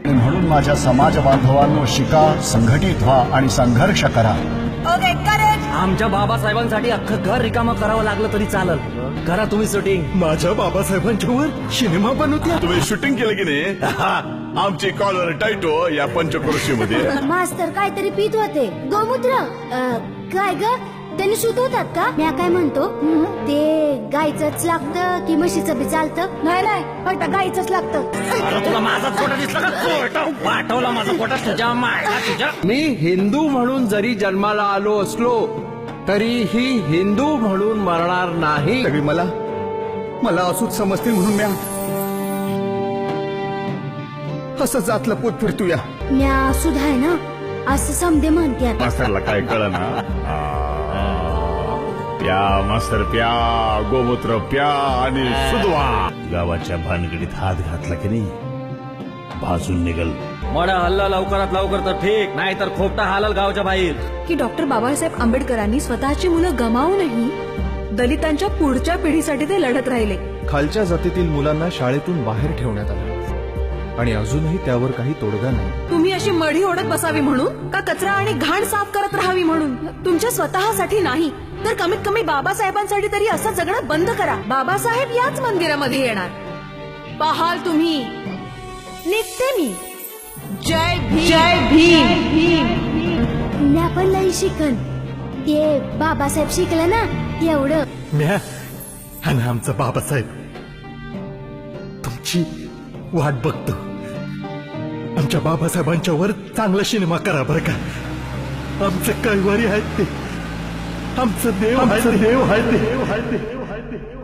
म्हणून माझ्या समाज बांधवांनो, शिका, संघटित व्हा आणि संघर्ष करा. आमच्या बाबासाहेबांसाठी अख्खं घर रिकामं करावं लागलं तरी चालल. करा तुम्ही शूटिंग. माझ्या बाबासाहेबांच्यावर सिनेमा बनवत्या. तुम्ही शूटिंग केलं की नाही? आमची कॉलर टायटो या पंचक्रोशीमध्ये. मास्तर काहीतरी पित होते. गोमूत्र काय ग? त्यांनी सुधवतात का? मी काय म्हणतो, ते गायचंच लागतं की म्हशीचं बी चालतं? नाही फक्त गायचंच लागतं. तुला माझा फोटो दिसला का? पाठवला माझा फोटो तुझ्या मायला तुझ्या. मी हिंदू म्हणून जरी जन्माला आलो असलो तरीही हिंदू म्हणून मरणार नाही. सगळी मला असूच समजतील म्हणून म्या असं जातलं पोट फिरतूया. म्या सुद्धा आहे ना असं समजे म्हणते. मास्तरला काय कळ ना. प्या मास्तर प्या, गोमूत्र प्या आणि सुधवा. गावाच्या भानगडीत हात घातला की नाही भाजून निघल. मोठा हल्ला लवकरात लवकर तर ठीक, नाही तर खोपटा हालल गावच्या बाहेर. की डॉक्टर बाबासाहेब आंबेडकरांनी स्वतःची मुलं गमावूनही दलितांच्या पुढच्या पिढीसाठी ते लढत राहिले. खालच्या जातीतील मुलांना शाळेतून बाहेर ठेवण्यात आलं आणि अजूनही त्यावर काही तोडगा नाही. तुम्ही अशी मढी ओढत बसावी म्हणून का कचरा आणि घाण साफ करत राहावी म्हणून? तुमच्या स्वतःसाठी नाही तर कमीत कमी बाबासाहेबांसाठी तरी असं जगणं बंद करा. बाबासाहेब याच मंदिरामध्ये येणार. पाहाल तुम्ही. निघते मी. जय भीम. जय भीम. म्या पण लई शिकन. ते बाबासाहेब शिकलं ना एवढं. म्या आणि आमचा बाबासाहेब तुमची वाट बघतो. आमच्या बाबासाहेबांच्यावर चांगला सिनेमा करा बरं का. आमचं कैवारी आहेत ते, आमचं देव आहे ते.